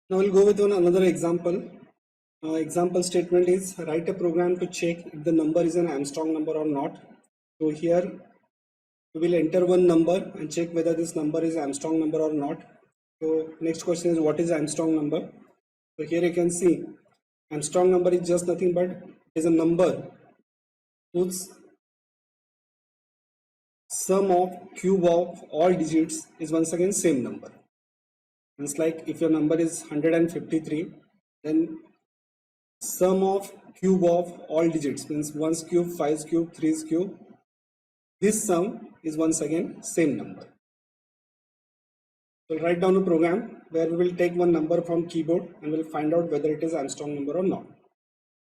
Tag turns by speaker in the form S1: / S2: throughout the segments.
S1: Now we'll go with another example. Example statement is write a program to check if the number is an Armstrong number or not. So here we will enter one number and check whether this number is Armstrong number or not. So next question is what is Armstrong number? So here you can see Armstrong number is just nothing but is a number whose sum of cube of all digits is once again same number. It's like if your number is 153, then sum of cube of all digits means 1's cube, 5's cube, 3's cube. This sum is once again same number. So we'll write down a program where we will take one number from keyboard and we'll find out whether it is Armstrong number or not.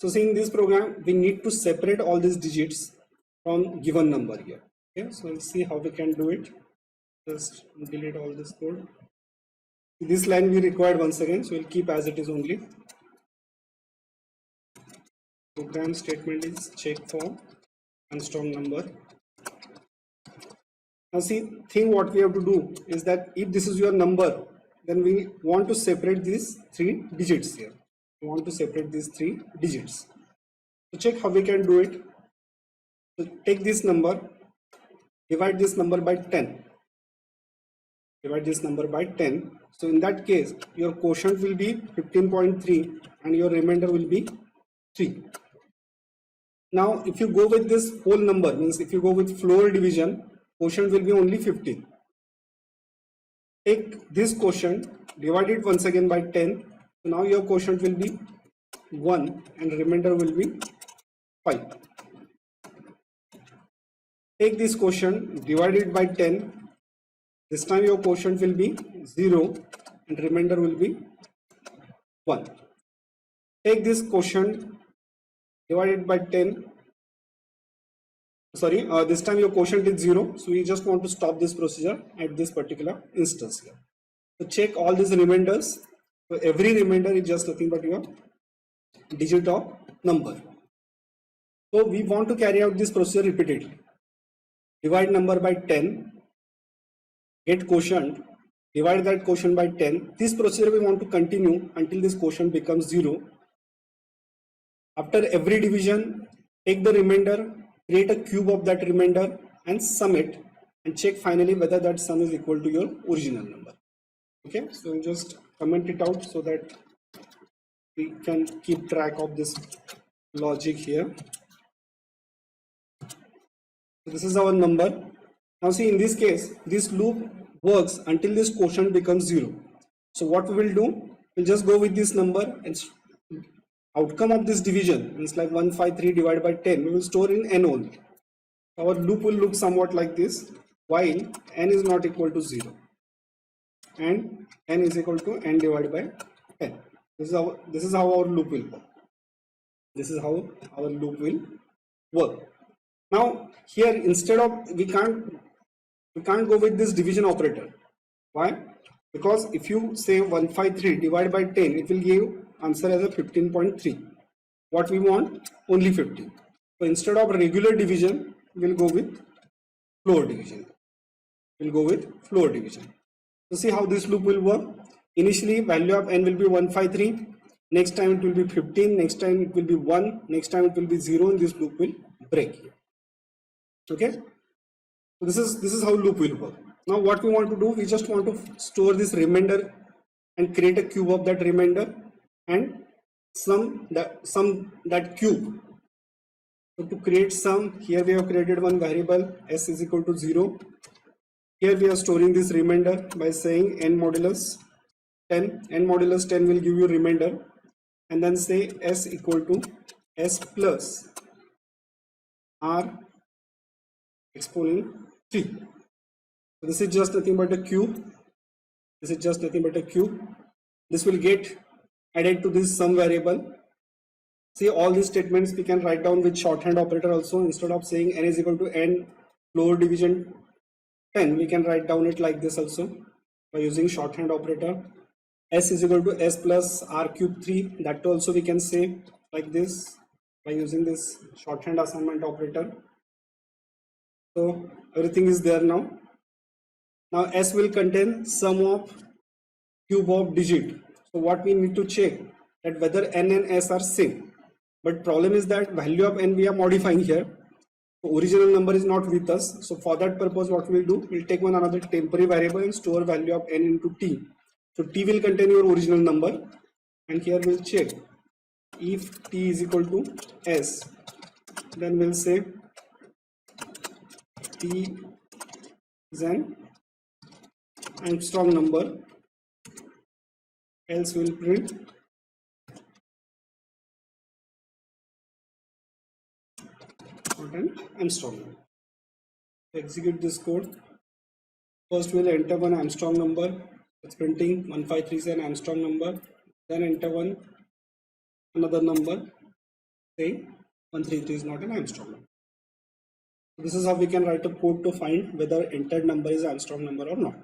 S1: So seeing this program, we need to separate all these digits from given number here. Okay, so we'll see how we can do it. Just delete all this code. This line we required once again, so we'll keep as it is only. Program statement is check for Armstrong number. Now see, thing what we have to do is that if this is your number, then we want to separate these three digits here. We want to separate these three digits. So check how we can do it. So take this number, divide this number by 10. Divide this number by 10. So in that case, your quotient will be 15.3 and your remainder will be 3. Now, if you go with this whole number, means if you go with floor division, quotient will be only 15. Take this quotient, divide it once again by 10. So now your quotient will be 1 and remainder will be 5. Take this quotient, divide it by 10. This time your quotient will be 0 and remainder will be 1. Take this quotient, divide it by 10. Sorry, this time your quotient is 0. So we just want to stop this procedure at this particular instance here. So check all these remainders. So every remainder is just nothing but your digit of number. So we want to carry out this procedure repeatedly. Divide number by 10. Get quotient, divide that quotient by 10. This procedure we want to continue until this quotient becomes 0. After every division, take the remainder, create a cube of that remainder and sum it and check finally whether that sum is equal to your original number. Okay, so we just comment it out so that we can keep track of this logic here. So this is our number. Now see, in this case, this loop works until this quotient becomes 0. So what we will do, we'll just go with this number and outcome of this division, means like 153 divided by 10, we will store in n only. Our loop will look somewhat like this, while n is not equal to 0 and n is equal to n divided by 10. This is how our loop will work. This is how our loop will work. Now here, instead of we can't go with this division operator. Why? Because if you say 153 divided by 10, it will give answer as a 15.3. What we want? Only 15. So instead of regular division, we'll go with floor division. We'll go with floor division. So see how this loop will work. Initially, value of n will be 153. Next time it will be 15. Next time it will be 1. Next time it will be 0. And this loop will break here. Okay. So this is how loop will work. Now what we want to do, we just want to store this remainder and create a cube of that remainder and sum that cube. So to create sum, here we have created one variable s is equal to 0. Here we are storing this remainder by saying n modulus 10. N modulus 10 will give you remainder, and then say s equal to s plus r exponent 3. So this is just nothing but a cube. This is just nothing but a cube. This will get added to this sum variable. See, all these statements we can write down with shorthand operator also. Instead of saying n is equal to n floor division 10, we can write down it like this also by using shorthand operator. S is equal to s plus r cube 3. That also we can say like this by using this shorthand assignment operator. So everything is there now. Now s will contain sum of cube of digit. So what we need to check that whether n and s are same. But problem is that value of n we are modifying here. So original number is not with us. So for that purpose, what we'll do, we'll take one another temporary variable and store value of n into t. So t will contain your original number, and here we'll check if t is equal to s, then we'll say t is an Armstrong number, else we'll print not an Armstrong number. Execute this code. First we'll enter one Armstrong number. It's printing 153 is an Armstrong number. Then enter another number saying 133 is not an Armstrong number. This is how we can write a code to find whether entered number is Armstrong number or not.